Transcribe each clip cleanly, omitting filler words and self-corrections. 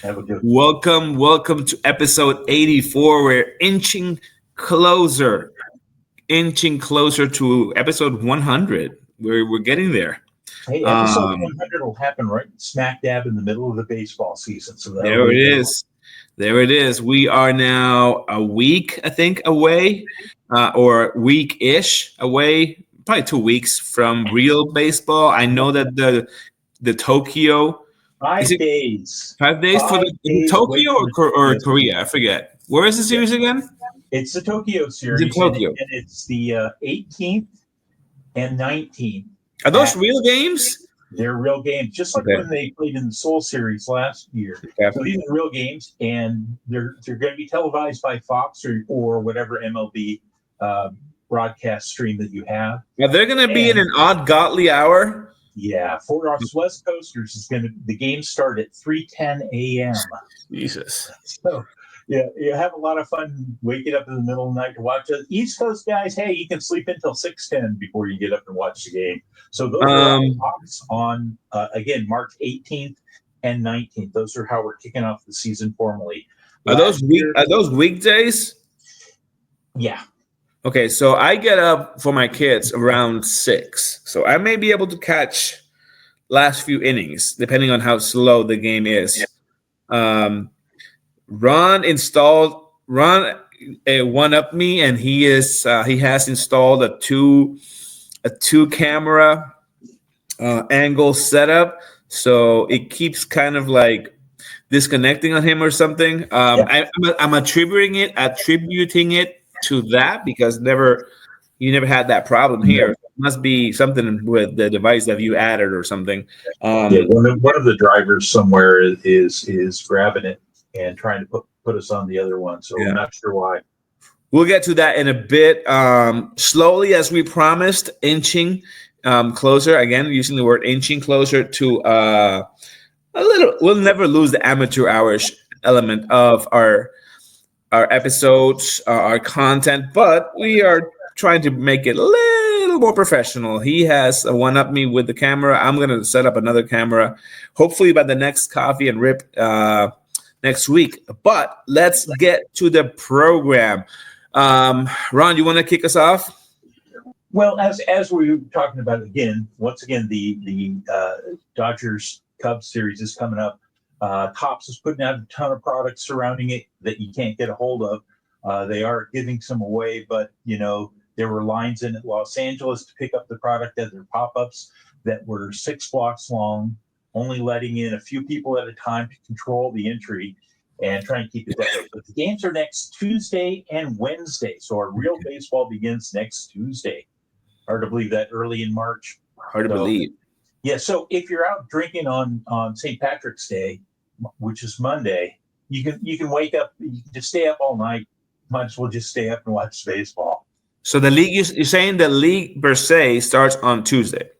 Have a good Welcome to episode 84. We're closer, inching closer to episode 100. We're getting there. Hey, episode 100 will happen right smack dab in the middle of the baseball season. So there it is. There it is. We are now a week, I think, away, or week-ish away, probably 2 weeks from real baseball. I know that the Tokyo 5 is it days. 5 days for the is it Tokyo or Korea? I forget. Where is the series again? It's the Tokyo series. It's in Tokyo. And it's the 18th and 19th. Are those real games? They're real games, just like when they played in the Seoul series last year. Okay. So these are real games, and they're going to be televised by Fox or whatever MLB broadcast stream that you have. Now they're going to be in an odd, godly hour. Yeah, for us West Coasters, the games start at 3:10 a.m. Jesus. So yeah, you have a lot of fun waking up in the middle of the night to watch it. East Coast guys, hey, you can sleep until 6:10 before you get up and watch the game. So those are on again March 18th and 19th. Those are how we're kicking off the season formally. Are those weekdays? Yeah. Okay, so I get up for my kids around 6, so I may be able to catch last few innings depending on how slow the game is. Ron one up me, and he has installed a two camera angle setup, so it keeps kind of like disconnecting on him or something. I'm attributing it to that because you never had that problem here. It must be something with the device that you added or something. One of the drivers somewhere is grabbing it and trying to put us on the other one. So I'm not sure why. We'll get to that in a bit. Slowly, as we promised, inching closer. Again, using the word inching closer to a little. We'll never lose the amateur hours element of our episodes, our content, but we are trying to make it a little more professional. He has a one-up me with the camera. I'm going to set up another camera, hopefully by the next Coffee and Rip next week. But let's get to the program. Ron, you want to kick us off? Well, as we were talking about once again, the Dodgers Cubs series is coming up. Topps is putting out a ton of products surrounding it that you can't get a hold of. They are giving some away, but there were lines in at Los Angeles to pick up the product at their pop-ups that were 6 blocks long, only letting in a few people at a time to control the entry and try and keep it that way. But the games are next Tuesday and Wednesday, so our real baseball begins next Tuesday. Hard to believe that early in March. Hard to believe. Yeah, so if you're out drinking on St. Patrick's Day, which is Monday, you can wake up, you can just stay up all night. Might as well just stay up and watch baseball. So the league, you're saying the league per se starts on Tuesday?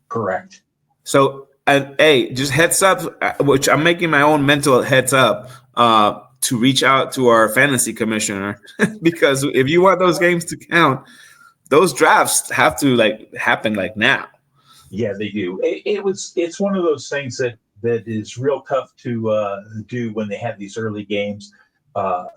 Correct. So, hey, just heads up, which I'm making my own mental heads up to reach out to our fantasy commissioner because if you want those games to count, those drafts have to happen now. Yeah, they do. It's one of those things that is real tough to do when they have these early games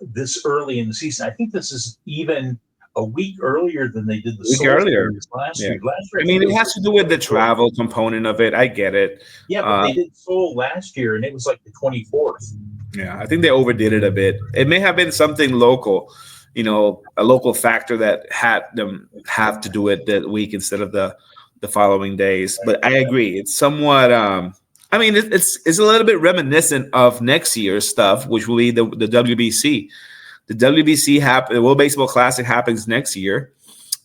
this early in the season. I think this is even a week earlier than they did the week earlier last year. I mean, it has to do with the travel component of it. I get it. Yeah, but they did Seoul last year, and it was like the 24th. Yeah, I think they overdid it a bit. It may have been something local, a local factor that had them have to do it that week instead of the following days. But I agree, it's somewhat. I mean, it's a little bit reminiscent of next year's stuff, which will be the WBC. The WBC the World Baseball Classic happens next year,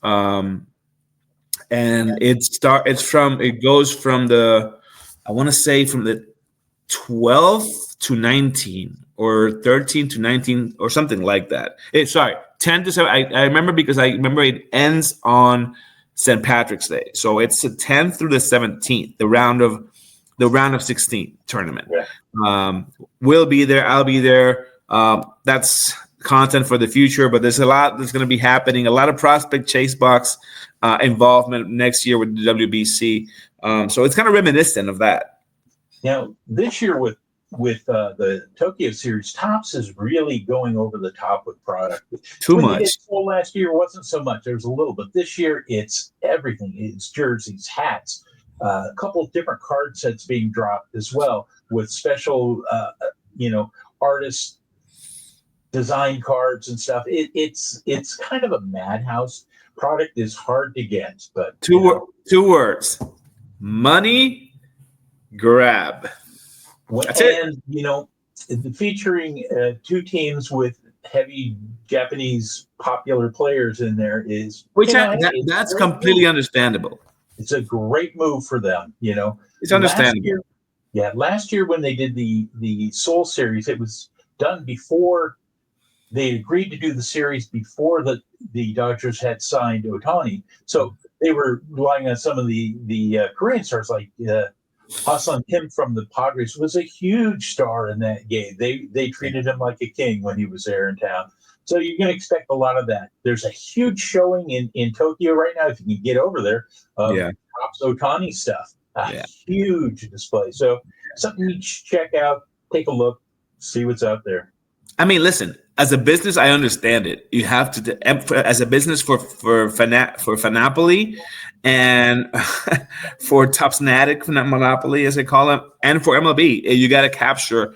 and it goes from the 12th to 19 or 13 to 19 or something like that. 10 to 7. I remember because I remember it ends on St. Patrick's Day, so it's the 10th through the 17th, the round of 16 tournament. Yeah. We'll be there. I'll be there. That's content for the future, but there's a lot that's going to be happening. A lot of prospect chase box involvement next year with the WBC. So it's kind of reminiscent of that. Now, this year with the Tokyo series, Topps is really going over the top with product. Too When they much. did full last year, wasn't so much. There was a little, but this year it's everything. It's jerseys, hats, a couple of different card sets being dropped as well with special, artist design cards and stuff. It's kind of a madhouse. Product is hard to get, but Two words: money grab. That's it. and featuring two teams with heavy Japanese popular players in there is That's completely understandable. it's a great move for them. It's understandable. Last year when they did the Soul series, it was done before they agreed to do the series before the Dodgers had signed Ohtani. So they were relying on some of the Korean stars like Ha-Seong Kim from the Padres was a huge star in that game. They treated him like a king when he was there in town. So you're going to expect a lot of that. There's a huge showing in Tokyo right now, if you can get over there, of Topps Ohtani stuff. Huge display. So something you should check out, take a look, see what's out there. I mean, listen, as a business, I understand it. You have to, as a business for Fanapoli and for Topps-Natic Monopoly, as they call them, and for MLB, you got to capture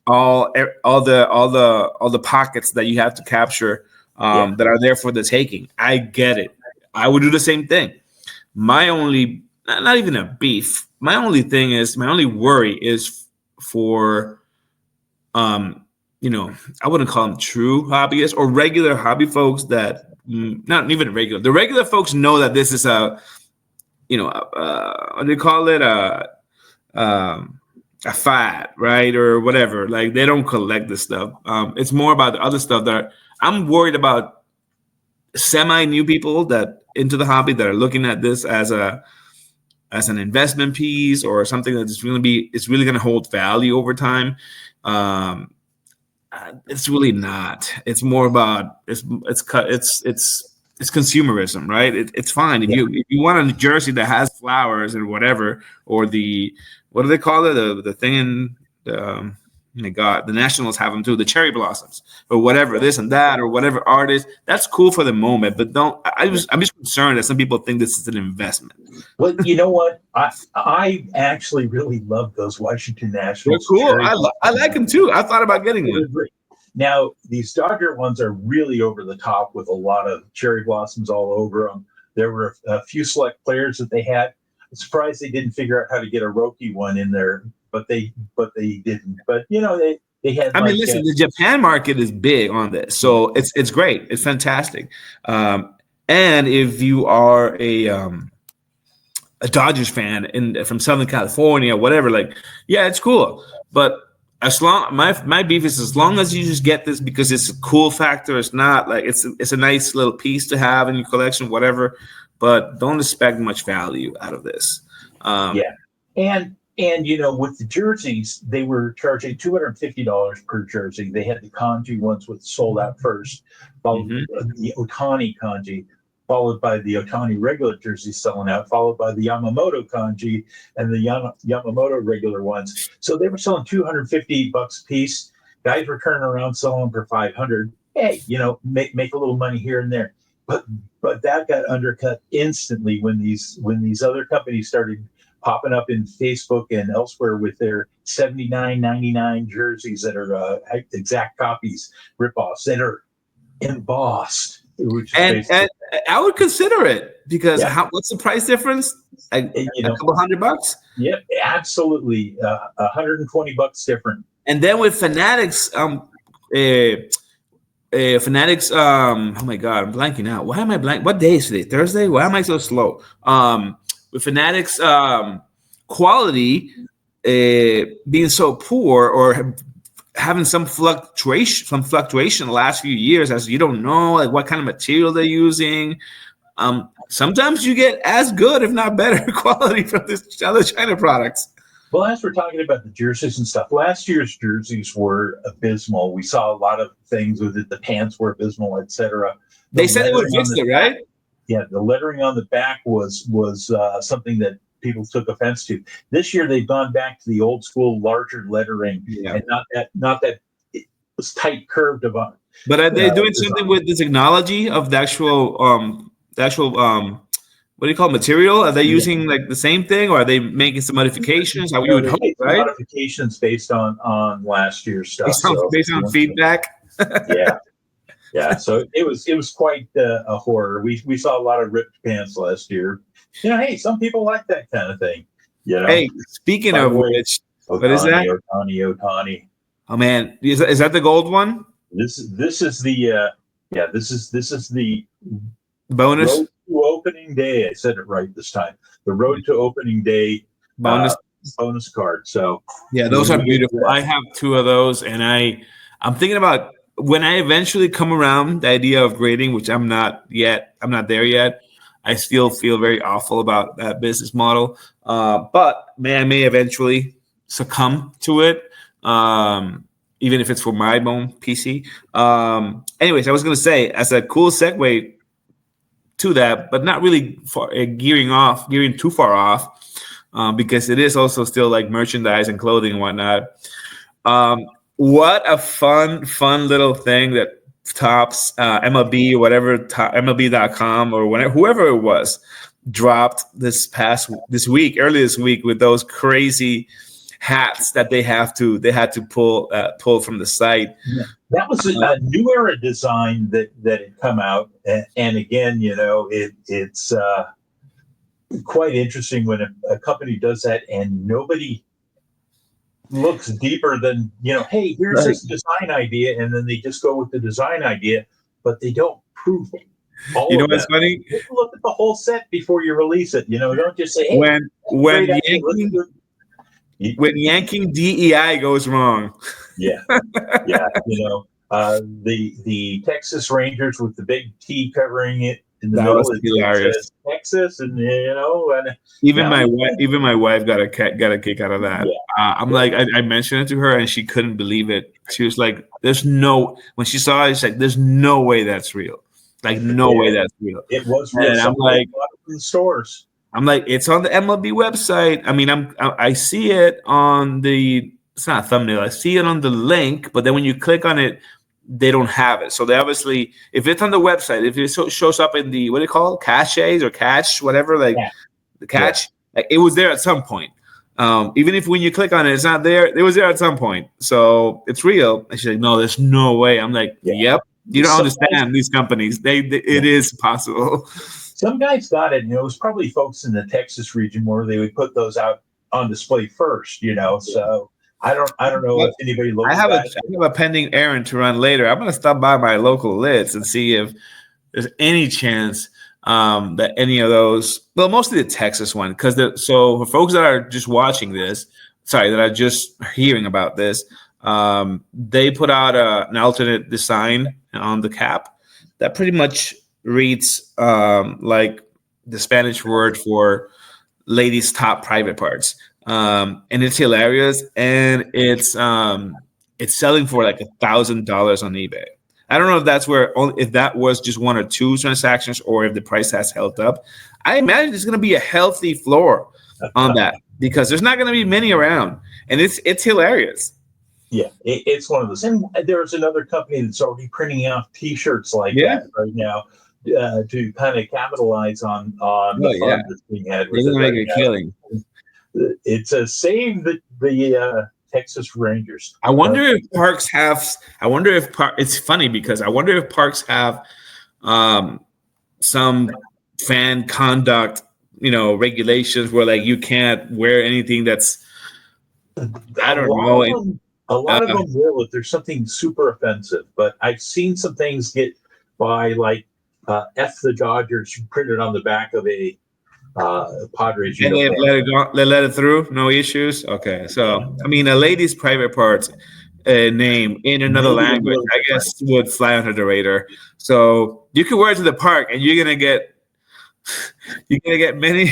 all the pockets that you have to capture that are there for the taking. I get it. I would do the same thing. My only, not even a beef. My only worry is for, I wouldn't call them true hobbyists or regular hobby folks that not even regular. The regular folks know that this is what do you call it? A fad, right? Or whatever. Like they don't collect this stuff. It's more about the other stuff that I'm worried about semi-new people that into the hobby that are looking at this as an investment piece or something that's really going to hold value over time. It's really not. It's more about it's consumerism, right? It's fine if you want a jersey that has flowers and whatever, or what do they call it? The thing in the Nationals have them too, the cherry blossoms or whatever, this and that, or whatever artist. That's cool for the moment, but I'm just concerned that some people think this is an investment. Well, you know what? I actually really love those Washington Nationals. They're cool. I like them too. I thought about getting one. Now, these Dodger ones are really over the top with a lot of cherry blossoms all over them. There were a few select players that they had. I'm surprised they didn't figure out how to get a Roki one in there, but they didn't. But they had. I mean, listen, the Japan market is big on this, so it's great. It's fantastic. And if you are a Dodgers fan from Southern California, whatever, it's cool. But as long my beef is as long as you just get this because it's a cool factor. It's not like it's a nice little piece to have in your collection, whatever. But don't expect much value out of this. And with the jerseys, they were charging $250 per jersey. They had the kanji ones with sold out first, followed the Ohtani kanji, followed by the Ohtani regular jerseys selling out, followed by the Yamamoto kanji and the Yamamoto regular ones. So they were selling $250 a piece. Guys were turning around selling them for $500. Hey, make a little money here and there. But that got undercut instantly when these other companies started popping up in Facebook and elsewhere with their $79.99 jerseys that are exact copies, ripoffs that are embossed. And I would consider it because what's the price difference? A couple $100? Yep, absolutely, $120 different. And then with Fanatics, Fanatics. Oh my God, I'm blanking out. Why am I blank? What day is today? Thursday? Why am I so slow? With Fanatics, quality being so poor or having some fluctuation the last few years, as you don't know what kind of material they're using. Sometimes you get as good, if not better, quality from this other China products. Well, as we're talking about the jerseys and stuff, last year's jerseys were abysmal. We saw a lot of things with it. The pants were abysmal, etc. They said they would fix it, right? Yeah, the lettering on the back was something that people took offense to. This year they've gone back to the old school, larger lettering, and not that it was tight curved about. But are they doing design. something with the technology of the actual what do you call it, material? Are they using like the same thing, or are they making some modifications? How you would They hope, made some right? modifications based on last year's stuff. Based on feedback. Yeah. So it was quite a horror. We saw a lot of ripped pants last year. Hey, some people like that kind of thing. Hey, speaking of which, what is that? Otani. Oh man, is that the gold one? This is the this is the Bonus. road to opening day. I said it right this time. The road to opening day bonus card. So yeah, those are beautiful. I have 2 of those, and I'm thinking about when I eventually come around the idea of grading, which I'm not yet. I'm not there yet. I still feel very awful about that business model. But I may eventually succumb to it. Even if it's for my own PC. Anyways, I was going to say, as a cool segue to that, but not really gearing too far off, because it is also still like merchandise and clothing and whatnot. What a fun little thing that Topps, MLB, whatever, MLB.com or whatever, whoever it was, dropped early this week with those crazy hats that they had to pull from the site. Yeah. That was a new era design that had come out, and again, it's quite interesting when a company does that and nobody looks deeper than hey, here's this design idea, and then they just go with the design idea, but they don't prove it. What's funny? Look at the whole set before you release it. Don't just say, hey, when yanking DEI goes wrong. Yeah. The Texas Rangers with the big T covering it in the middle. Was hilarious. It says Texas, and even my wife got a kick out of that. Yeah. I'm like, I mentioned it to her, and she couldn't believe it. She was like, when she saw it, she's like, there's no way that's real. Like, no way that's real. It was real. And I'm like, in stores. I'm like, it's on the MLB website. I mean, I see it on it's not a thumbnail. I see it on the link, but then when you click on it, they don't have it. So they obviously, if it's on the website, if it shows up in the, what do you call it? Caches or catch, whatever, the catch, like, it was there at some point. Even if when you click on it, it's not there, it was there at some point. So it's real. And she's like, no, there's no way. I'm like, yep. You don't understand these companies. It is possible. Some guys got it, and it was probably folks in the Texas region where they would put those out on display first, So I don't know if anybody looks at it. I have a pending errand to run later. I'm going to stop by my local lids and see if there's any chance that any of those, well, mostly the Texas one, because so for folks that are just watching this, that are just hearing about this, they put out an alternate design on the cap that pretty much reads like the Spanish word for ladies' top private parts, and it's hilarious, and it's selling for like $1,000 on eBay. I don't know if that was just 1 or 2 transactions, or if the price has held up. I imagine there's going to be a healthy floor on that, because there's not going to be many around, and it's hilarious. Yeah, it's one of those. And there's another company that's already printing out T-shirts like that right now to kind of capitalize on the fun that's being had with it. Make a killing. It's a save the Texas Rangers. I wonder if parks have. It's funny because I wonder if parks have some fan conduct, regulations where like you can't wear anything that's. I don't know. A lot of them will if there's something super offensive, but I've seen some things get by, like F the Dodgers printed on the back of a Padres uniform. And they let it through, no issues. Okay, so I mean, a lady's private parts name in another language, I guess, would fly under the radar. So you can wear it to the park, and you're gonna get many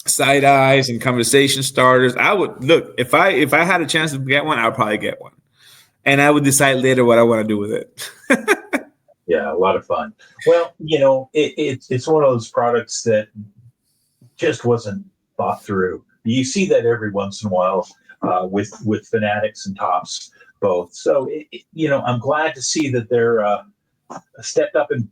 side eyes and conversation starters. I would look if I had a chance to get one, I'd probably get one, and I would decide later what I want to do with it. Yeah, a lot of fun. Well, it's one of those products that just wasn't thought through. You see that every once in a while with Fanatics and Tops both. So I'm glad to see that they're stepped up and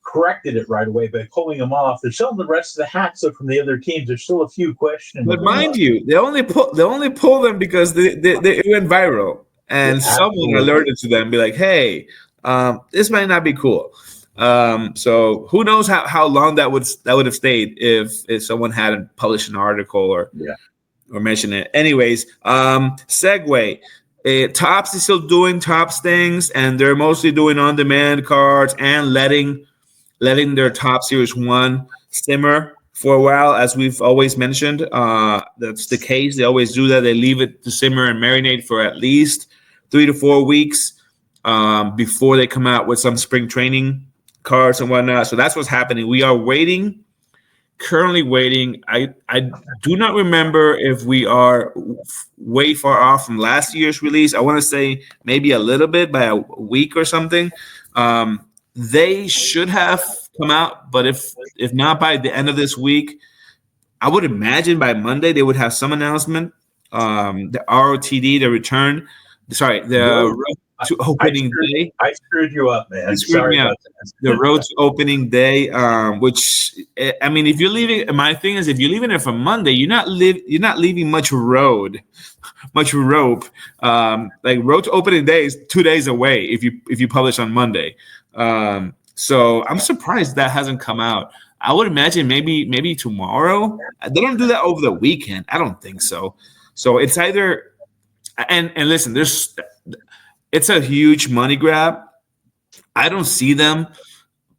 corrected it right away by pulling them off. There's still the rest of the hats up from the other teams. There's still a few questionable. But mind you, they only pull them because they went viral, and someone alerted to them, be like, "Hey, this might not be cool." So who knows how long that would have stayed if someone hadn't published an article or mentioned it. Anyways, segue. Tops is still doing Tops things, and they're mostly doing on-demand cards and letting their Top Series 1 simmer for a while, as we've always mentioned. That's the case. They always do that. They leave it to simmer and marinate for at least 3 to 4 weeks before they come out with some spring training cards and whatnot. So that's what's happening. We are currently waiting. I do not remember if we are way far off from last year's release. I want to say maybe a little bit, by a week or something. They should have come out, but if not by the end of this week, I would imagine by Monday they would have some announcement. The ROTD, the return, road to opening day. I screwed you up, man. Sorry about that. The road to opening day, which I mean, if you're leaving, my thing is, if you're leaving it for Monday, you're not leaving much rope. Like road to opening day is 2 days away if you publish on Monday. So I'm surprised that hasn't come out. I would imagine maybe tomorrow. They don't do that over the weekend. I don't think so. So it's either and listen, it's a huge money grab. I don't see them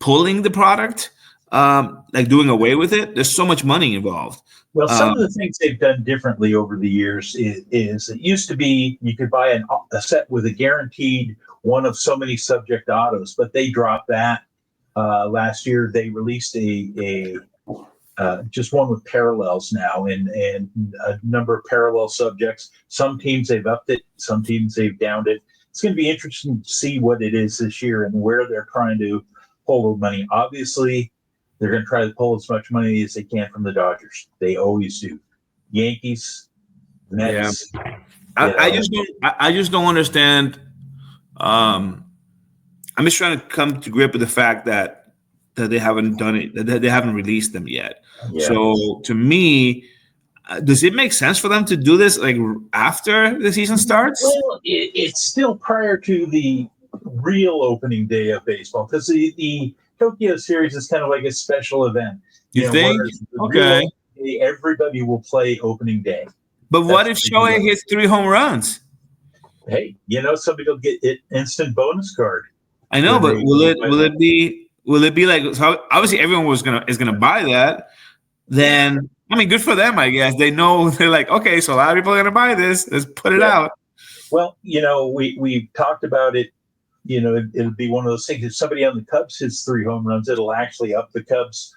pulling the product, like doing away with it. There's so much money involved. Well, some of the things they've done differently over the years is it used to be you could buy a set with a guaranteed one of so many subject autos, but they dropped that. Last year, they released a just one with parallels now and a number of parallel subjects. Some teams they've upped it, some teams they've downed it. It's going to be interesting to see what it is this year and where they're trying to pull the money. Obviously, they're going to try to pull as much money as they can from the Dodgers. They always do. Yankees, Mets. Yeah. I just don't understand. I'm just trying to come to grip with the fact that they haven't done it, that they haven't released them yet. Yeah. So to me, does it make sense for them to do this like after the season starts? Well, it's still prior to the real opening day of baseball, because the Tokyo series is kind of like a special event. You think? Okay. Everybody will play opening day. But what if Shohei hits 3 home runs? Hey, somebody will get an instant bonus card. I know, but will it be like, so obviously everyone is gonna buy that? Then I mean, good for them, I guess. They know, they're like, okay, so a lot of people are gonna buy this. Let's put it out. Well, we talked about it. It'll be one of those things. If somebody on the Cubs hits 3 home runs, it'll actually up the Cubs.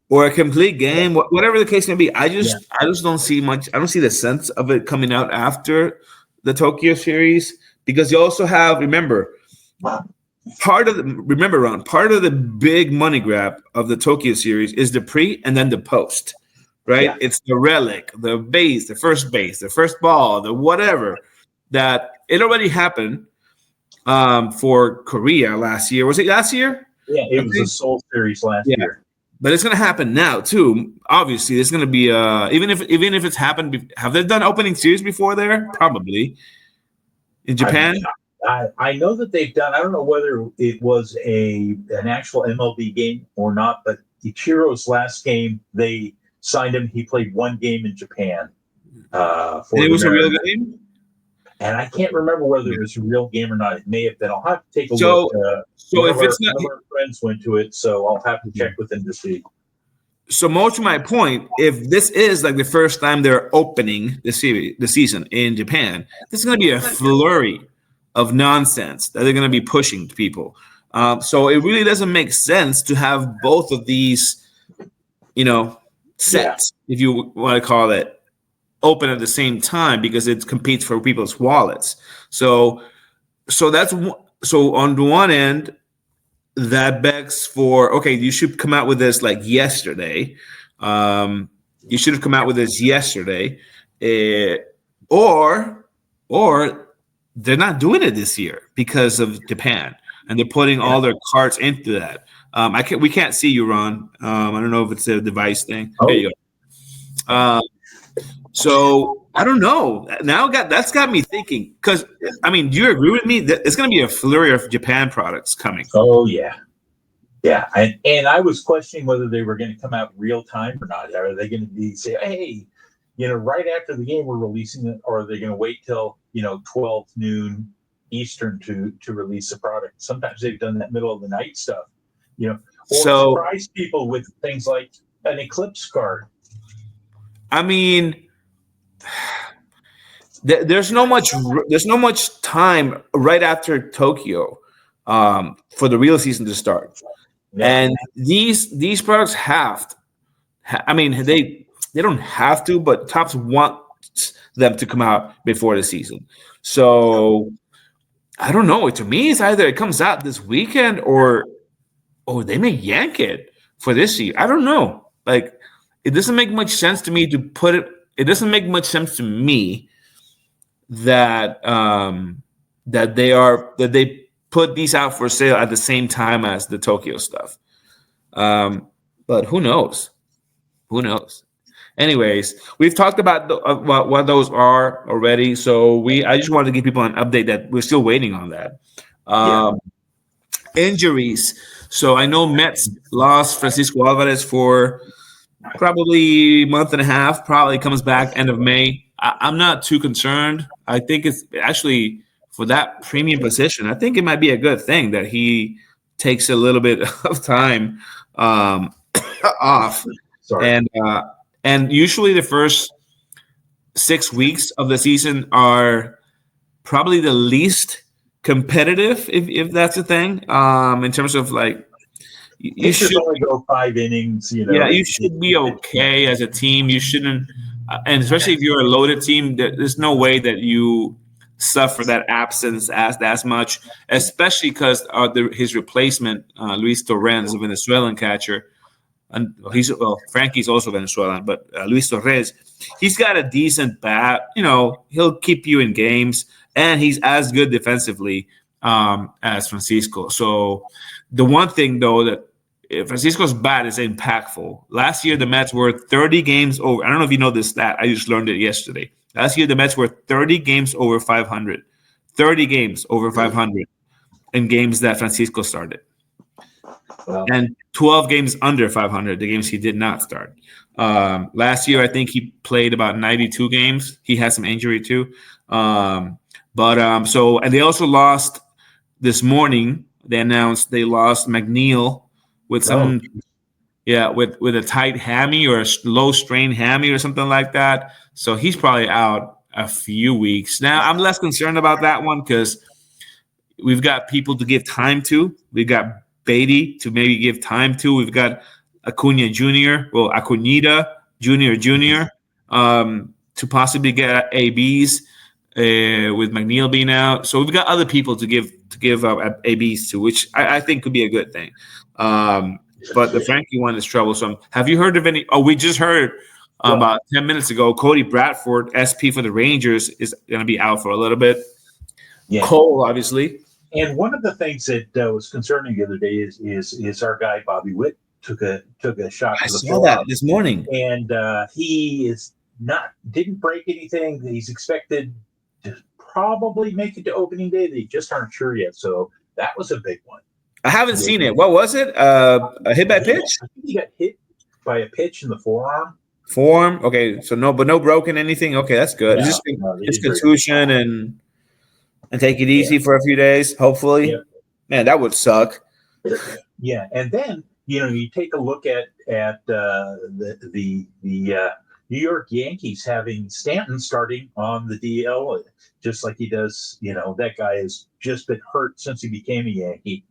Or a complete game, whatever the case may be. I just don't see much. I don't see the sense of it coming out after the Tokyo series, because you also have, remember, part of the big money grab of the Tokyo series is the pre and then the post, right? Yeah. It's the relic, the base, the first ball, the whatever. That it already happened for Korea last year. Was it last year? Yeah, it was the Seoul series last year. But it's going to happen now too. Obviously, there's going to be even if it's happened. Have they done opening series before there? Probably in Japan. I know that they've done. I don't know whether it was an actual MLB game or not. But Ichiro's last game, they signed him. He played 1 game in Japan. It was a real game. And I can't remember whether it was a real game or not. It may have been. I'll have to take a look. So if it's not, our friends went to it, so I'll have to check with them to see. So more to my point, if this is like the first time they're opening the season in Japan, this is going to be a flurry of nonsense that they're going to be pushing to people. So it really doesn't make sense to have both of these, sets, if you want to call it, open at the same time, because it competes for people's wallets. So on the one end, that begs for, okay, you should come out with this like yesterday. You should have come out with this yesterday, uh, or they're not doing it this year because of Japan, and they're putting Yeah. all their cards into that. We can't see you, Ron. I don't know if it's a device thing. There you go. So I don't know. That's got me thinking. Because I mean, do you agree with me that it's going to be a flurry of Japan products coming? Oh yeah. Yeah, and I was questioning whether they were going to come out real time or not. Are they going to be say, hey, right after the game we're releasing it, or are they going to wait till 12 noon Eastern to release the product? Sometimes they've done that middle of the night stuff, or So surprise people with things like an Eclipse card. I mean, there's no much time right after Tokyo for the real season to start. Yeah. And these products I mean, they don't have to, but Topps wants them to come out before the season. So I don't know. To me, it's either it comes out this weekend or they may yank it for this year. I don't know. Like, it doesn't make much sense to me to put it. It doesn't make much sense to me that they put these out for sale at the same time as the Tokyo stuff. But who knows? Who knows? Anyways, we've talked about what those are already. So I just wanted to give people an update that we're still waiting on that. Injuries. So I know Mets lost Francisco Alvarez for probably a month and a half. Probably comes back end of May. I'm not too concerned. I think it's actually for that premium position. I think it might be a good thing that he takes a little bit of time off. Sorry. And usually the first 6 weeks of the season are probably the least competitive, if that's a thing. In terms of like, you should only go 5 innings. Yeah, you should be okay as a team. You shouldn't, and especially if you're a loaded team, there's no way that you suffer that absence as much, especially because his replacement, Luis Torres, a Venezuelan catcher, and Frankie's also Venezuelan, but Luis Torres, he's got a decent bat. He'll keep you in games, and he's as good defensively as Francisco. So the one thing though that Francisco's bat is impactful. Last year, the Mets were 30 games over. I don't know if you know this stat. I just learned it yesterday. Last year, the Mets were 30 games over 500. 30 games over 500 in games that Francisco started. Wow. And 12 games under 500, the games he did not start. Last year, I think he played about 92 games. He had some injury too. And they also lost this morning. They announced they lost McNeil with with a tight hammy or a low strain hammy or something like that. So he's probably out a few weeks. Now, I'm less concerned about that one because we've got people to give time to. We've got Beatty to maybe give time to. We've got Acuna Jr., Jr. To possibly get ABs with McNeil being out. So we've got other people to give ABs to, which I think could be a good thing. But the Frankie one is troublesome. Have you heard of any? Oh, we just heard about 10 minutes ago, Cody Bradford, SP for the Rangers, is going to be out for a little bit. Yeah. Cole, obviously. And one of the things that was concerning the other day is our guy Bobby Witt took a shot. I saw that this morning, and he didn't break anything. He's expected to probably make it to opening day. They just aren't sure yet. So that was a big one. I haven't seen it. What was it? A hit by pitch? I think he got hit by a pitch in the forearm. Okay, so no broken anything. Okay, that's good. No, it's contusion and take it easy for a few days. Hopefully, man, that would suck. Yeah, and then you take a look at the New York Yankees having Stanton starting on the DL, just like he does. That guy has just been hurt since he became a Yankee.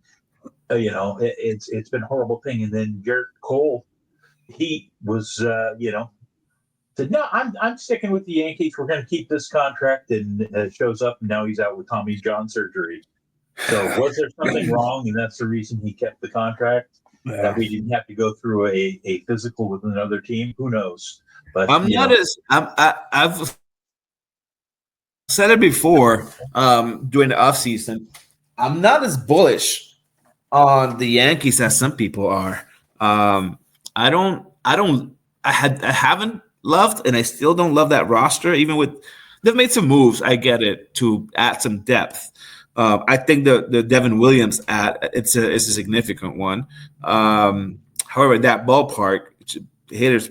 It's been a horrible thing. And then Garrett Cole, he was, said, no, I'm sticking with the Yankees. We're going to keep this contract, and shows up, and now he's out with Tommy John surgery. So was there something wrong, and that's the reason he kept the contract? That we didn't have to go through a physical with another team? Who knows? But I've said it before during the offseason. I'm not as bullish on the Yankees as some people are. I haven't loved, and I still don't love that roster. Even with they've made some moves, I get it, to add some depth. I think the Devin Williams it's a significant one. However, that ballpark, hitter's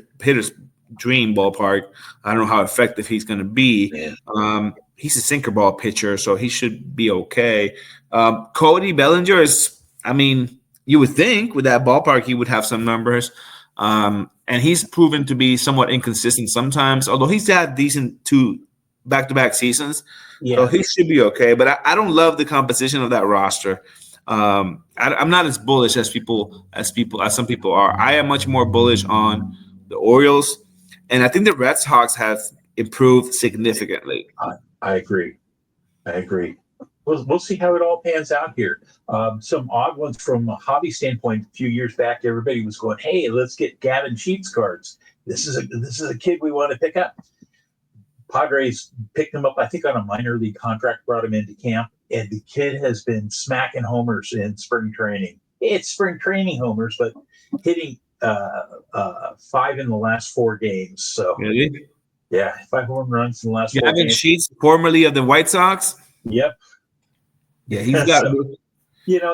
dream ballpark. I don't know how effective he's going to be. yeah. He's a sinker ball pitcher, so he should be okay. Cody Bellinger is, I mean, you would think with that ballpark he would have some numbers. And he's proven to be somewhat inconsistent sometimes, although he's had decent 2 back-to-back seasons. Yeah. So he should be okay. But I don't love the composition of that roster. I'm not as bullish as some people are. I am much more bullish on the Orioles, and I think the Red Sox have improved significantly. I agree. We'll see how it all pans out here. Some odd ones from a hobby standpoint. A few years back, everybody was going, "Hey, let's get Gavin Sheets cards. This is a kid we want to pick up." Padres picked him up, I think, on a minor league contract, brought him into camp, and the kid has been smacking homers in spring training. It's spring training homers, but hitting 5 in the last 4 games. So Really? yeah, 5 home runs in the last 4 Gavin games. Sheets, formerly of the White Sox. Yep. Yeah, he's got. So,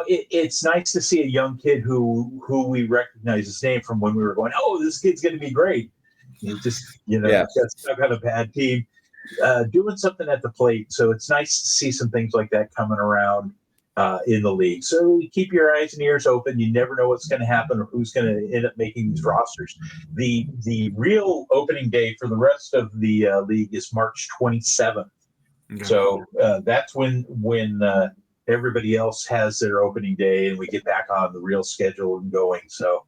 it's nice to see a young kid who we recognize his name from when we were going, "Oh, this kid's going to be great." He just, got stuck on a bad team, doing something at the plate. So it's nice to see some things like that coming around in the league. So keep your eyes and ears open. You never know what's going to happen or who's going to end up making these rosters. The real opening day for the rest of the league is March 27th. Okay. So that's when everybody else has their opening day and we get back on the real schedule and going. So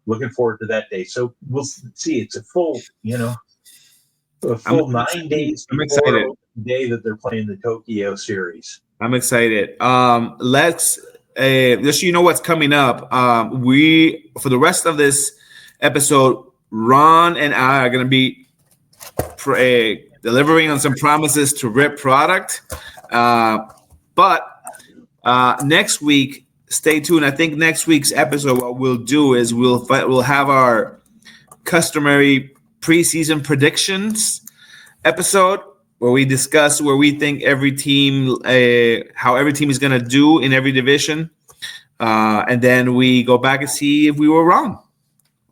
looking forward to that day. So we'll see. It's a full, a full 9 days before opening day that they're playing the Tokyo series. I'm excited. Let's just so you know what's coming up. We for the rest of this episode, Ron and I are going to be delivering on some promises to rip product. But next week, stay tuned. I think next week's episode, what we'll do is we'll have our customary preseason predictions episode where we discuss where we think every team, how every team is going to do in every division. And then we go back and see if we were wrong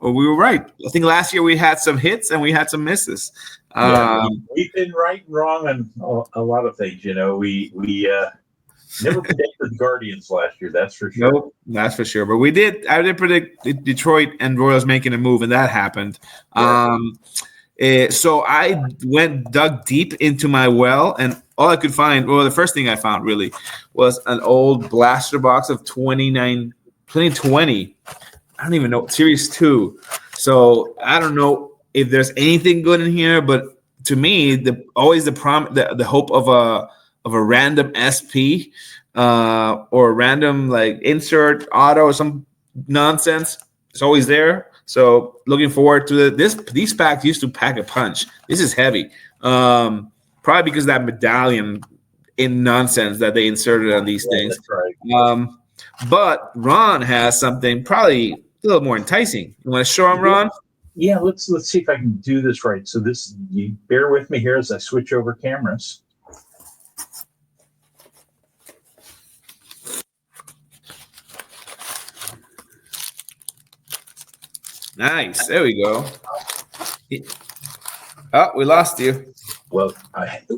or we were right. I think last year we had some hits and we had some misses. We've been right and wrong on a lot of things. We never predicted the Guardians last year. That's for sure. Nope, that's for sure. But I did predict Detroit and Royals making a move, and that happened. Yeah. So I dug deep into my well, and all I could find, the first thing I found really was an old blaster box of 2020. I don't even know, Series 2. So I don't know if there's anything good in here, but to me, the hope of a random SP or a random like insert auto or some nonsense, it's always there. So looking forward to these packs used to pack a punch. This is heavy. Probably because of that medallion in nonsense that they inserted on these things. That's right. But Ron has something probably a little more enticing. You want to show him, Ron? Yeah, let's see if I can do this right. So you bear with me here as I switch over cameras. Nice. There we go. Oh, we lost you. Well,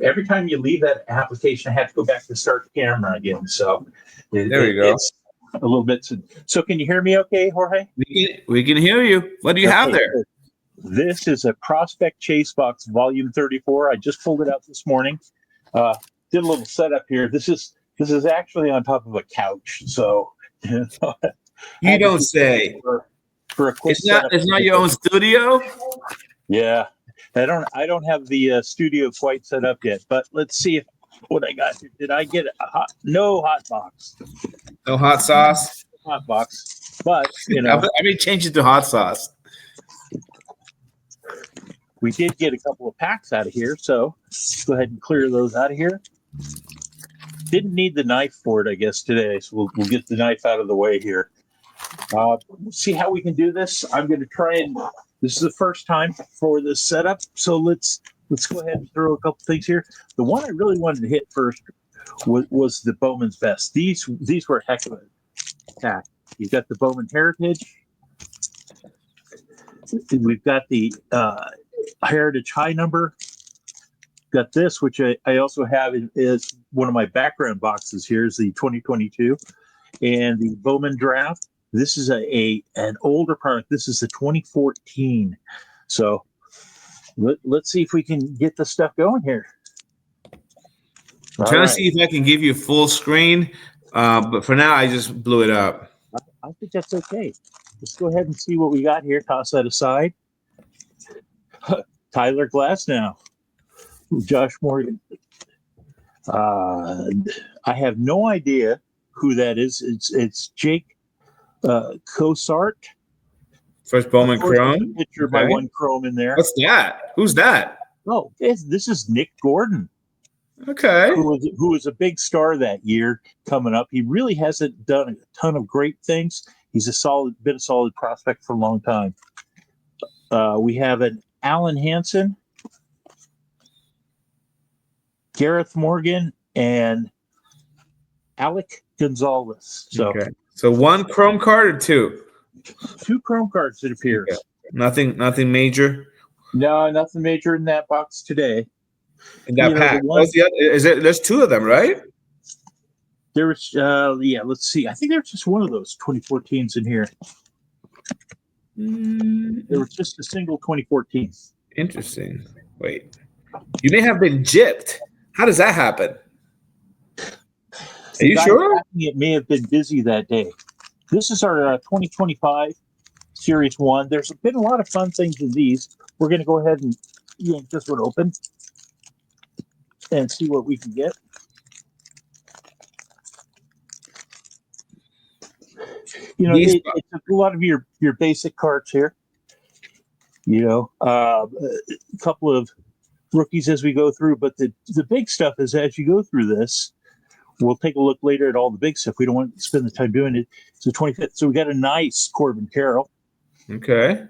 every time you leave that application, I have to go back to start the camera again. So there we go. It's a little bit. So can you hear me okay, Jorge? We can hear you. What do you have there? This is a Prospect Chase Box Volume 34. I just pulled it out this morning. Did a little setup here. This is actually on top of a couch. So you don't say. For a quick it's not your own studio. Yeah, I don't have the studio quite set up yet, but let's see what I got here. Did I get a no hot box? No hot sauce. Hot box. But, I may change it to hot sauce. we did get a couple of packs out of here. So go ahead and clear those out of here. Didn't need the knife for it, I guess, today. So we'll get the knife out of the way here. See how we can do this. I'm going to try and this is the first time for this setup. So let's go ahead and throw a couple things here. The one I really wanted to hit first was the Bowman's Best. These were a heck of a pack. You've got the Bowman Heritage. We've got the Heritage High Number. Got this, which I also have is one of my background boxes here is the 2022 and the Bowman Draft. This is an older product. This is the 2014. So let's see if we can get the stuff going here. I'm trying to see if I can give you full screen, but for now I just blew it up. I think that's okay. Let's go ahead and see what we got here. Toss that aside. Tyler Glasnow, Josh Morgan. I have no idea who that is. It's Jake Cosart. First Bowman Chrome. Picture my one Chrome in there. What's that? Who's that? Oh, this is Nick Gordon. Okay. Who was a big star that year coming up. He really hasn't done a ton of great things. He's been a solid prospect for a long time. We have an Alan Hansen, Gareth Morgan, and Alec Gonzalez. So one Chrome card or two? Two Chrome cards, it appears. Okay. Nothing major? No, nothing major in that box today. In that pack. What's the other? There's two of them, right? There was, let's see. I think there was just one of those 2014s in here. There was just a single 2014. Interesting. Wait. You may have been gypped. How does that happen? Are you sure? It may have been busy that day. This is our 2025 Series 1. There's been a lot of fun things in these. We're going to go ahead and yank this one open and see what we can get. It's a lot of your basic cards here. A couple of rookies as we go through, but the big stuff is as you go through this, we'll take a look later at all the big stuff. We don't want to spend the time doing it. It's the 25th. So we got a nice Corbin Carroll. Okay.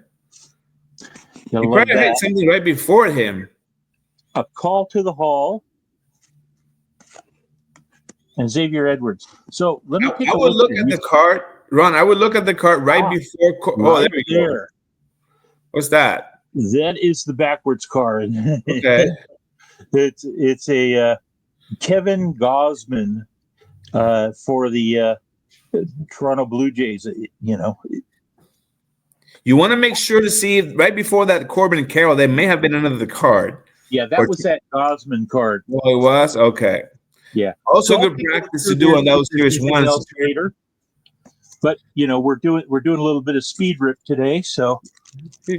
You probably had something right before him. A Call to the Hall. And Xavier Edwards. So let me take a look at the card. Ron, I would look at the card right before. There we go. What's that? That is the backwards card. Okay. It's a Kevin Gosman for the Toronto Blue Jays. You want to make sure to see if right before that Corbin and Carroll, there may have been another card. Yeah, that was that Gosman card. Oh, it was? Okay. Yeah. Also good practice to do on those Series 1s. But we're doing a little bit of speed rip today, so you're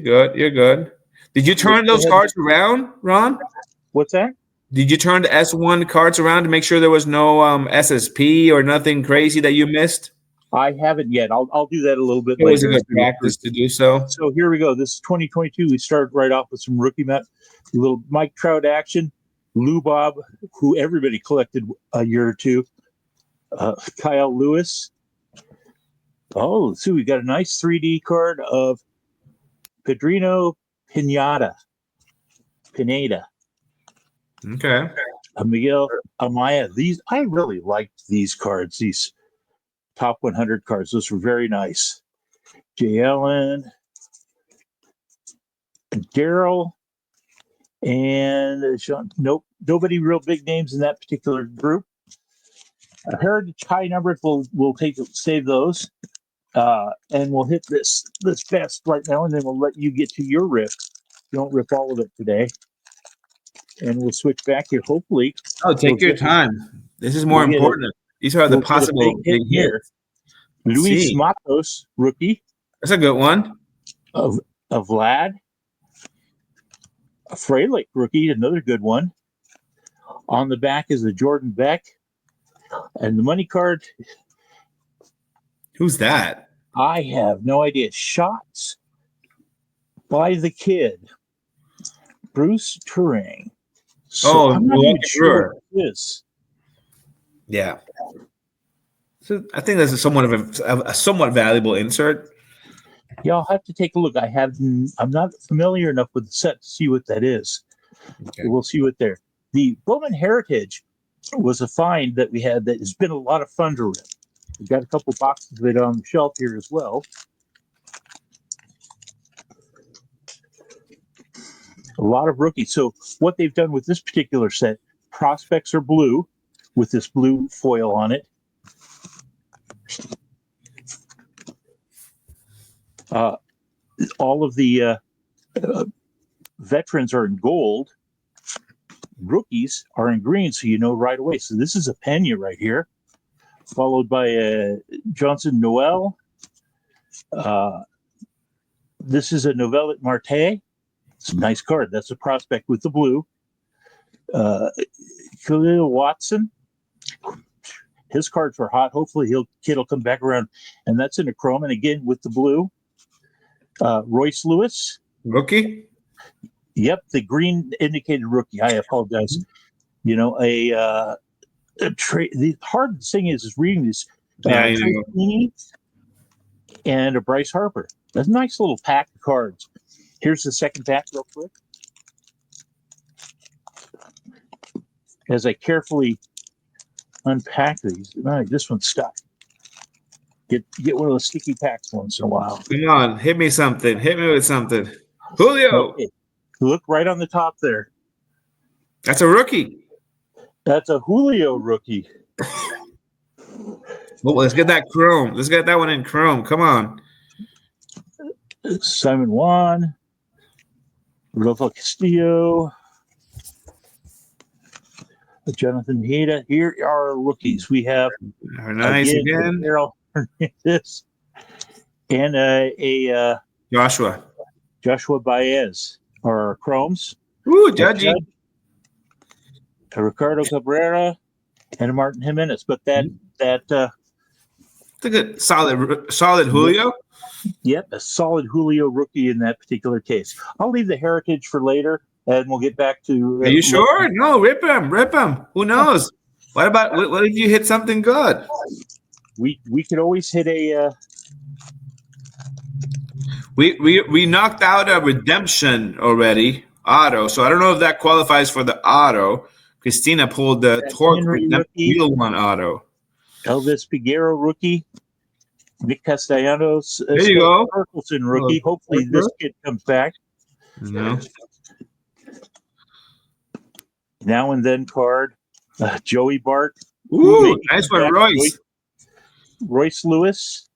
good. Did you turn those cards around, Ron? What's that? Did you turn the S1 cards around to make sure there was no SSP or nothing crazy that you missed? I haven't yet. I'll do that a little bit later. It was a good practice to do so. So here we go. This is 2022. We start right off with some rookie a little Mike Trout action. Lou Bob, who everybody collected a year or two. Kyle Lewis. Oh, so we got a nice 3D card of Pedrino Pineda. Okay. Miguel Amaya. I really liked these cards, these top 100 cards. Those were very nice. Jay Allen, Daryl, and Sean. Nope, nobody real big names in that particular group. Heritage High Numbers, we'll save those. And we'll hit this best right now, and then we'll let you get to your riff. Don't rip all of it today. And we'll switch back here. Hopefully. Oh, take your time. This is more important. These are the possible big hits. Luis Matos, rookie. That's a good one. Of Vlad. A Frelick rookie, another good one. On the back is a Jordan Beck. And the money card, Who's that? I have no idea. Shots by the Kid, Bruce Turing. So I'm not even sure what it is. Yeah. So I think that's a somewhat valuable insert. Yeah, I'll have to take a look. I'm not familiar enough with the set to see what that is. Okay. We'll see what there. The Bowman Heritage was a find that we had that has been a lot of fun to rip. We've got a couple boxes of it on the shelf here as well. A lot of rookies. So what they've done with this particular set, prospects are blue with this blue foil on it. All of the veterans are in gold. Rookies are in green, so you know right away. So this is a Pena right here, followed by Johnson Noel. This is a Novelle Marte. It's a nice card. That's a prospect with the blue. Khalil Watson. His cards were hot. Hopefully Kid will come back around. And that's in a chrome. And again, with the blue. Royce Lewis. Rookie? Yep, the green indicated rookie. I apologize. You know, the hard thing is reading this. And a Bryce Harper. That's a nice little pack of cards. Here's the second pack real quick. As I carefully unpack these. This one's stuck. Get one of those sticky packs once in a while. Come on, hit me something. Hit me with something. Julio. Okay. Look right on the top there. That's a rookie. That's a Julio rookie. Well, let's get that chrome. Let's get that one in chrome. Come on. Simon Juan. Rodolfo Castillo. Jonathan Heda. Here are our rookies. We have again. Errol Hernandez and a Joshua Baez are our chromes. Ooh, Judgy. A Ricardo Cabrera and a Martin Jimenez. But that's a good solid Julio. Yep, a solid Julio rookie in that particular case. I'll leave the heritage for later, and we'll get back to. Are you sure? No, rip him. Who knows? What if you hit something good? We could always hit a. We knocked out a redemption already auto, so I don't know if that qualifies for the auto. Christina pulled the Torque Wheel One auto. Elvis Figueroa rookie. Nick Castellanos. There you go. Torkelson rookie. Hopefully this kid comes back. No. Now and then card. Joey Bart. Ooh, nice one, Royce. Royce Lewis.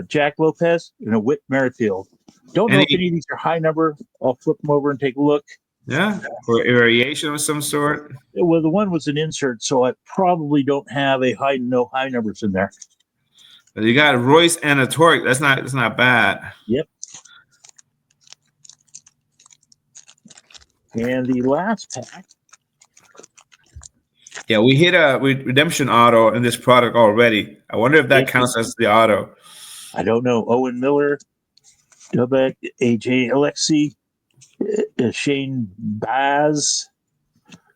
Jack Lopez and a Whit Merrifield. Don't know if any of these are high number. I'll flip them over and take a look. Yeah, or a variation of some sort. Well, the one was an insert, so I probably don't have no high numbers in there. But you got Royce and a Torque. That's not bad. Yep. And the last pack. Yeah, we hit a redemption auto in this product already. I wonder if that counts as the auto. I don't know. Owen Miller, Dubek, AJ Alexi, Shane Baz,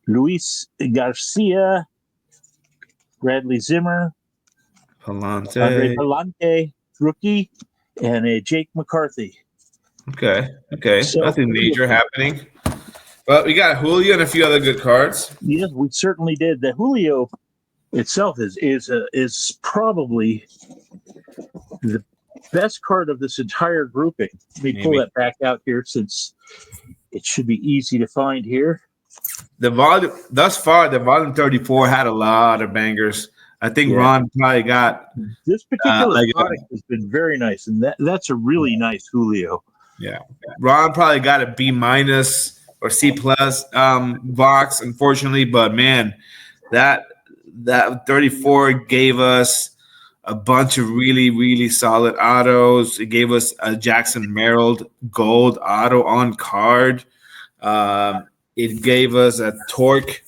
Luis Garcia, Bradley Zimmer, Andre Palante, rookie, and a Jake McCarthy. Okay. So, nothing major happening. Well, we got Julio and a few other good cards. Yes, we certainly did. The Julio itself is probably the best card of this entire grouping. Let me pull that back out here since it should be easy to find here. The volume 34 had a lot of bangers. I think Ron probably got this particular product has been very nice, and that's a really nice Julio. Yeah, Ron probably got a B- or C+ box, unfortunately, but man, that 34 gave us a bunch of really, really solid autos. It gave us a Jackson Merrill gold auto on card. It gave us a torque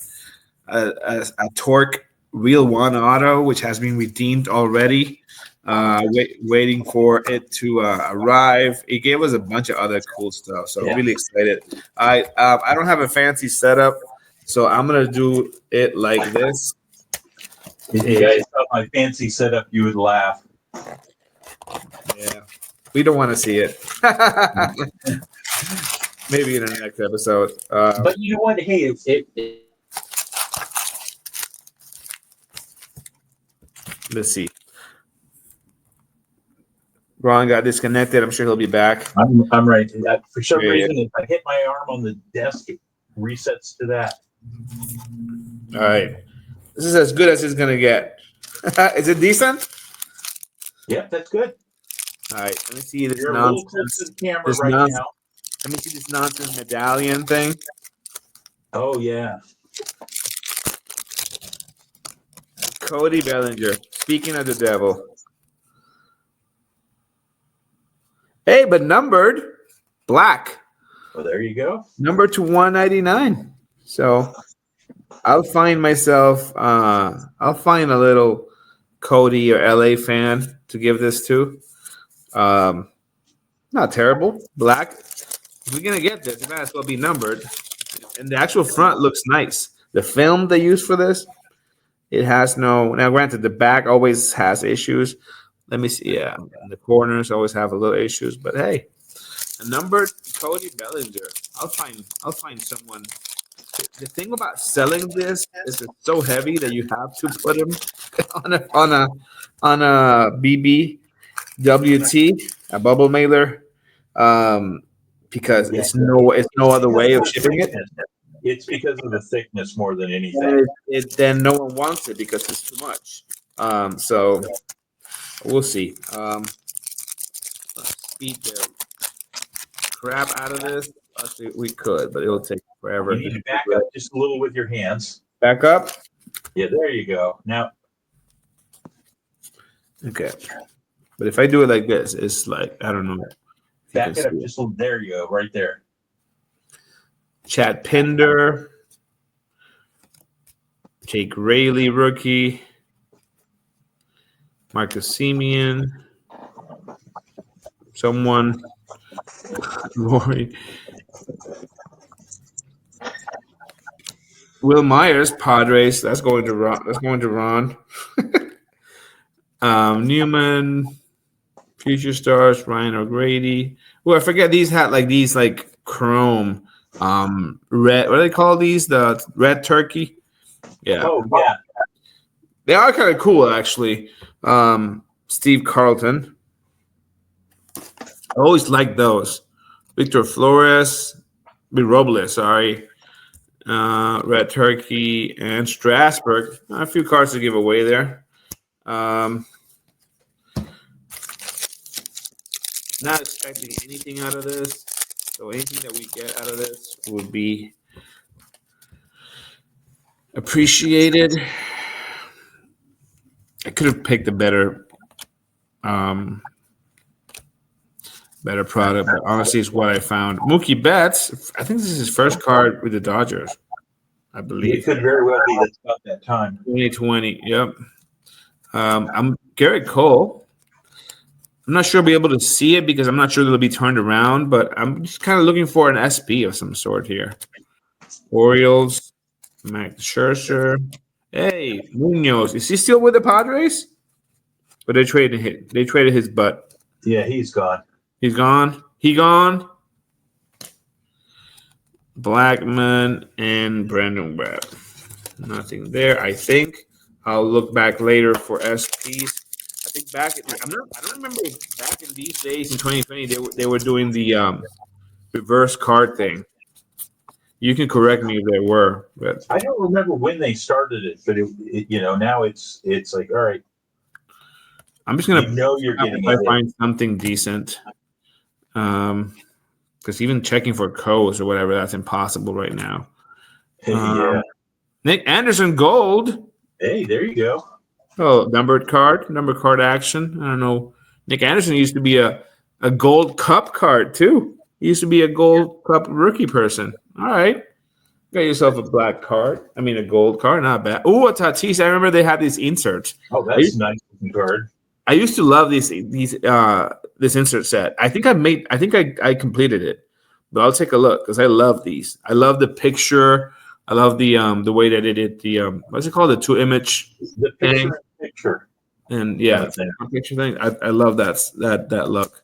Real One Auto, which has been redeemed already. Waiting for it to arrive. It gave us a bunch of other cool stuff, so I'm really excited. I don't have a fancy setup, so I'm gonna do it like this. If you guys saw my fancy setup, you would laugh. Yeah, we don't want to see it. Maybe in the next episode. But you know what? Hey, let's see. Ron got disconnected. I'm sure he'll be back. I'm right. For some reason, if I hit my arm on the desk, it resets to that. All right. This is as good as it's going to get. Is it decent? Yep, that's good. All right. Let me see this You're a little close to the camera right now. Let me see this nonsense medallion thing. Oh, yeah. Cody Bellinger. Speaking of the devil. Hey, but numbered black. Well, there you go. Number to 199. So I'll find myself, I'll find a little Cody or LA fan to give this to. Not terrible. Black. If we're going to get this, it might as well be numbered. And the actual front looks nice. The film they use for this, it has no. Now, granted, the back always has issues. Let me see. Yeah, the corners always have a little issues, but hey, a numbered Cody Bellinger. I'll find someone. The thing about selling this is it's so heavy that you have to put him on a BBWT, a bubble mailer, because it's no other way of shipping it. It's because of the thickness more than anything. Then no one wants it because it's too much. So. We'll see. Let's speed the crap out of this. Actually, we could, but it'll take forever. You need to back up just a little with your hands. Back up? Yeah, there you go. Now. Okay. But if I do it like this, it's like, I don't know. Back it up just a little. There you go, right there. Chad Pinder. Jake Rayleigh, rookie. Marcus Simeon, someone, Rory, Will Myers, Padres. That's going to Ron. Newman, Future Stars, Ryan O'Grady. Oh, I forget these had these chrome, red. What do they call these? The red turkey. Yeah. Oh yeah. They are kind of cool, actually. Steve Carlton. I always like those. Victor Flores, Robles, sorry. Red Turkey and Strasburg. A few cards to give away there. Not expecting anything out of this. So anything that we get out of this would be appreciated. I could have picked a better product, but honestly, it's what I found. Mookie Betts, I think this is his first card with the Dodgers, I believe. It could very well be that's about that time. 2020, yep. I'm Garrett Cole. I'm not sure I'll be able to see it because I'm not sure they'll be turned around, but I'm just kind of looking for an SP of some sort here. Orioles, Max Scherzer. Hey, Munoz. Is he still with the Padres? But they traded his butt. Yeah, he's gone. He's gone. He gone. Blackman and Brandon Webb. Nothing there. I think I'll look back later for SPs. I think I don't remember if back in these days in 2020 they were doing the reverse card thing. You can correct me if there were, but I don't remember when they started it, but it now it's like, all right. I'm just gonna you're getting if I find something decent. Because even checking for codes or whatever, that's impossible right now. Yeah. Nick Anderson gold. Hey, there you go. Oh, number card action. I don't know. Nick Anderson used to be a gold cup card too. He used to be a gold cup rookie person. All right. Got yourself a black card. I mean, a gold card. Not bad. Oh, a Tatis. I remember they had these inserts. Oh, that's a nice looking card. I used to love these this insert set. I think I completed it, but I'll take a look because I love these. I love the picture. I love the way that they did the what's it called, the 2 image The thing. picture. And yeah, Right there. picture thing. I love that look.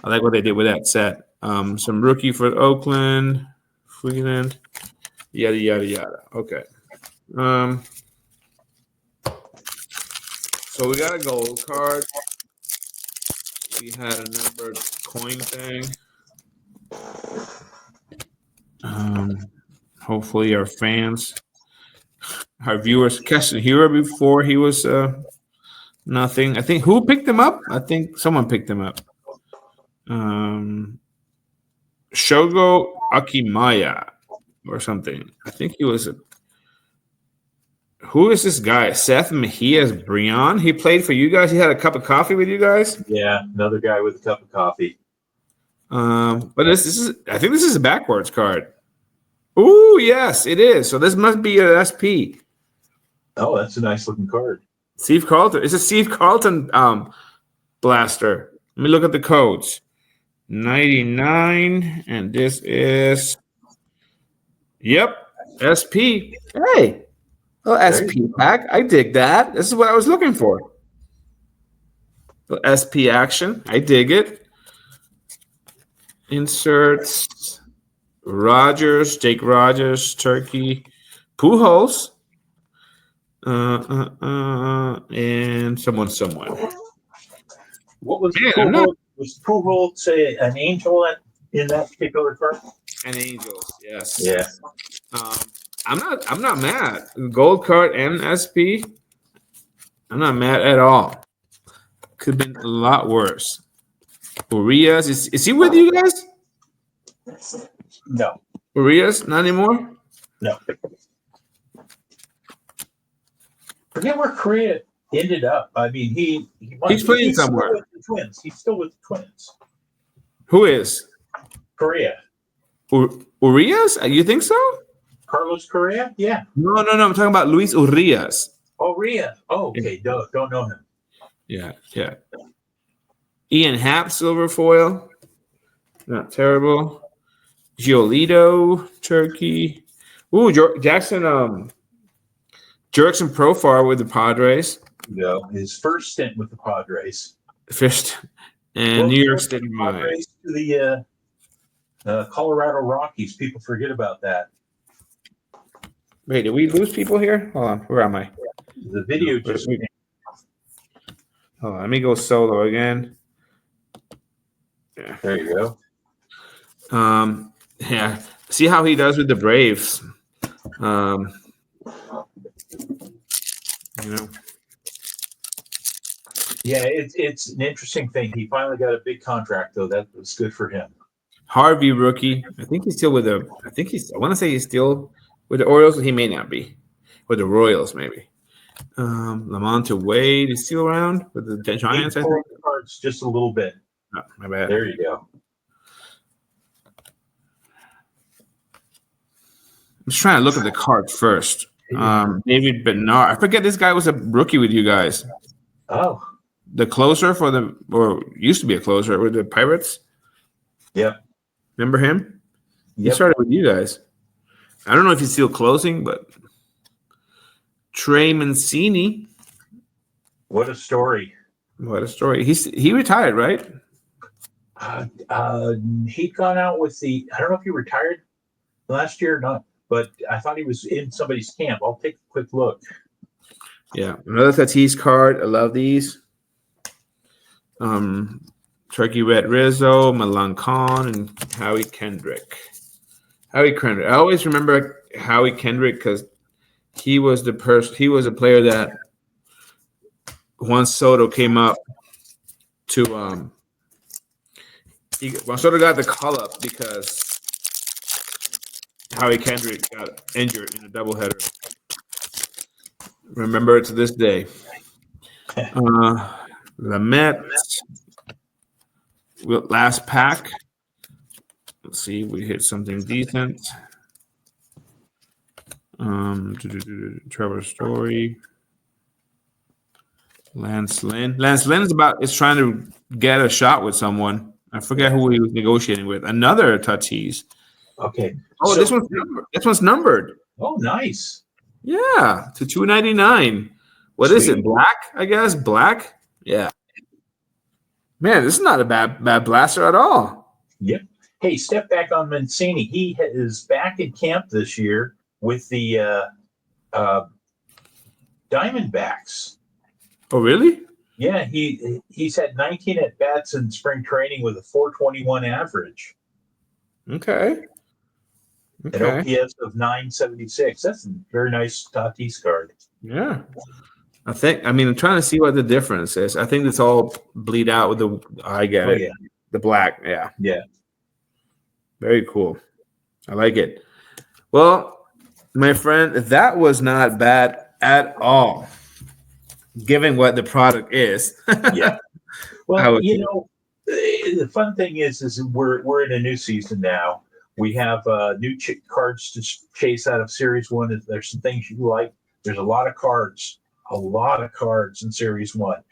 I like what they did with that set. Some rookie for Oakland, Freeland, yada yada yada. Okay. So we got a gold card. We had a numbered coin thing. Hopefully our fans, our viewers, catch Hero before he was nothing. I think who picked him up? I think someone picked him up. Shogo Akimaya or something. I think he was who is this guy? Seth Mejias Brion. He played for you guys. He had a cup of coffee with you guys. Yeah, another guy with a cup of coffee. But this is I think this is a backwards card. Ooh, yes, it is. So this must be an SP. Oh, that's a nice looking card. Steve Carlton. It's a Steve Carlton blaster. Let me look at the codes. 99, and this is SP. Hey. Oh, SP pack. I dig that. This is what I was looking for. SP action. I dig it. Inserts. Rogers, Jake Rogers, Turkey, Pujols, and someone. What was Pujols? Was Pujols say an angel in that particular card? An Angels, yes. Yeah. I'm not mad. Gold card and SP. I'm not mad at all. Could have been a lot worse. Urias, is he with you guys? No. Urias, not anymore? No. Forget where Korea ended up. I mean, he's playing somewhere. Still with the Twins. He's still with the Twins. Who is? Korea. Urias? You think so? Carlos Correa? Yeah. No. I'm talking about Luis Urias. Oh, Ria. Oh, okay. Don't know him. Yeah. Ian Happ, silver foil. Not terrible. Giolito, Turkey. Ooh, Jackson Jurickson Profar with the Padres. No, his first stint with the Padres. First. And New York State Padres to the Colorado Rockies. People forget about that. Wait, did we lose people here? Hold on. Where am I? The video just... Hold on. Let me go solo again. Yeah. There you go. Yeah. See how he does with the Braves. You know. Yeah, it's an interesting thing. He finally got a big contract, though. That was good for him. Harvey, rookie. I think he's still with the. I want to say he's still with the Orioles. He may not be. With the Royals, maybe. Lamonte Wade is still around with the Giants. I think. Cards just a little bit. Oh, my bad. There you go. I'm just trying to look at the cards first. David Bernard. I forget this guy was a rookie with you guys. Oh. The closer or used to be a closer with the Pirates. Yep. Remember him? Yep. He started with you guys. I don't know if he's still closing, but Trey Mancini. What a story. He retired, right? He'd gone out with I don't know if he retired last year or not, but I thought he was in somebody's camp. I'll take a quick look. Yeah, another Tatis card. I love these. Turkey Red Rizzo, Milan Khan, and Howie Kendrick. I always remember Howie Kendrick because he was the person. He was a player that Juan Soto came up to. Juan Soto got the call up because Howie Kendrick got injured in a doubleheader. Remember it to this day. The Mets. Last pack. Let's see if we hit something decent. Trevor Story. Lance Lynn. Lance Lynn is trying to get a shot with someone. I forget who he was negotiating with. Another Tatis. Okay. Oh, So- this one's numbered. Oh, nice. Yeah, to 299. What is it? Black, I guess. Black. Yeah. Man, this is not a bad blaster at all. Yep. Hey, step back on Mancini. He is back in camp this year with the Diamondbacks. Oh, really? Yeah, he's had 19 at bats in spring training with a 421 average. Okay. An OPS of 976. That's a very nice Tatis card. Yeah. I'm trying to see what the difference is. I think it's all bleed out with I get it. Yeah. The black. Yeah. Yeah. Very cool. I like it. Well, my friend, that was not bad at all, given what the product is. Yeah. Well, the fun thing is we're in a new season now. We have new cards to chase out of Series 1. If there's some things you like, there's a lot of cards in Series 1.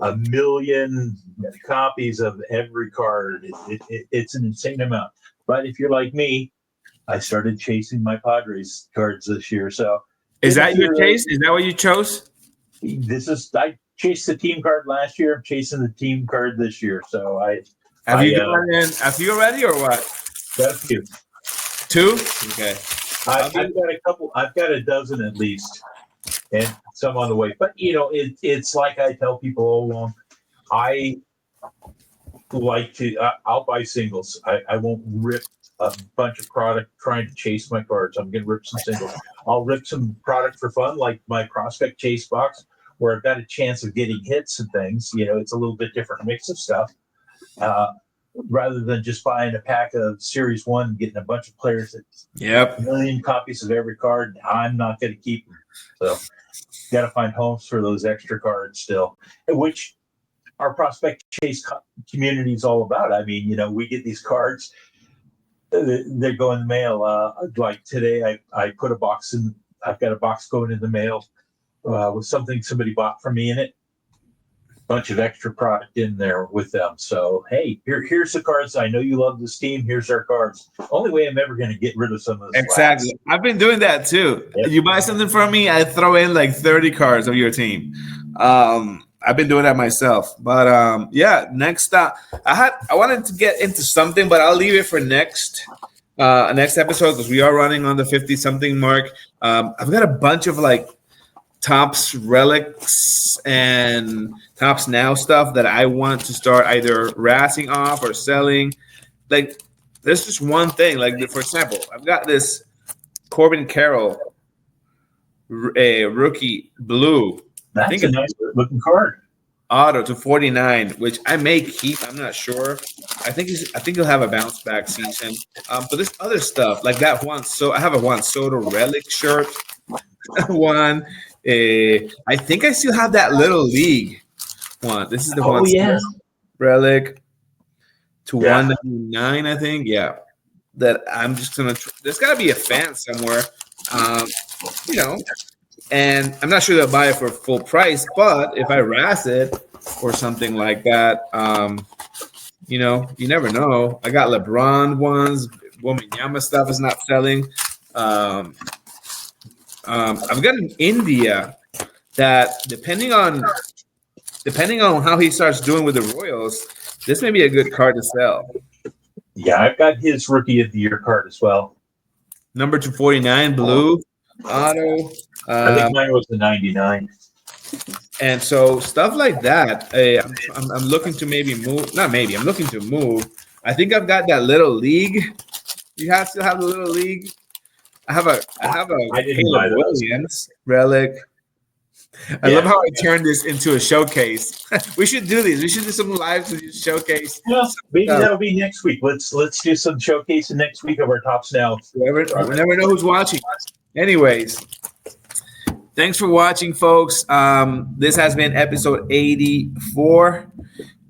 A million copies of every card. It's an insane amount. But if you're like me, I started chasing my Padres cards this year. So is that your chase? Is that what you chose? I chased the team card last year. I'm chasing the team card this year. So have you gone in a few already or what? Got a few. 2? Okay. I've got a couple. I've got a dozen at least, and some on the way. But it's like I tell people all along. I like to. I'll buy singles. I won't rip a bunch of product trying to chase my cards. I'm going to rip some singles. I'll rip some product for fun, like my prospect chase box, where I've got a chance of getting hits and things. It's a little bit different mix of stuff. Rather than just buying a pack of Series 1 and getting a bunch of players that a million copies of every card, I'm not going to keep them. So got to find homes for those extra cards still, which our prospect chase community is all about. I mean, we get these cards, they go in the mail. Like today, I put a box in, I've got a box going in the mail with something somebody bought from me in it. Bunch of extra product in there with them. So hey, here's the cards. I know you love this team. Here's our cards. Only way I'm ever going to get rid of some of this. Exactly. I've been doing that too. Yep. You buy something from me, I throw in like 30 cards of your team. I've been doing that myself. But next up, I wanted to get into something, but I'll leave it for next episode because we are running on the 50-something mark. I've got a bunch of like Topps relics and Topps Now stuff that I want to start either rassing off or selling. Like, there's just one thing. Like, for example, I've got this Corbin Carroll, a rookie blue. That's a nice looking card. Auto to 49, which I may keep. I'm not sure. I think he'll have a bounce back season. But there's other stuff like that one. So I have a Juan Soto relic shirt. One. I think I still have that little league one. This is the one relic to 199, I think. Yeah, that I'm just gonna. There's got to be a fan somewhere, and I'm not sure they'll buy it for full price. But if I razz it or something like that, you never know. I got LeBron ones. Womanyama stuff is not selling. I've got an India that depending on how he starts doing with the Royals, this may be a good card to sell. Yeah, I've got his Rookie of the Year card as well. Number 249, blue auto. I think mine was the 99. And so stuff like that. I'm looking to maybe move. Not maybe. I'm looking to move. I think I've got that little league. You have to have the little league. I have a Caleb Williams relic. I love how I turned this into a showcase. We should do these. We should do some lives and showcase. Well, maybe that'll be next week. Let's do some showcasing next week of our Topps Now. We never know who's watching. Anyways, thanks for watching, folks. This has been episode 84.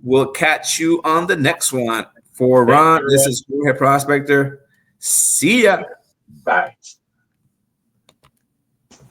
We'll catch you on the next one. For Ron, this is Head Prospector. See ya. Bye.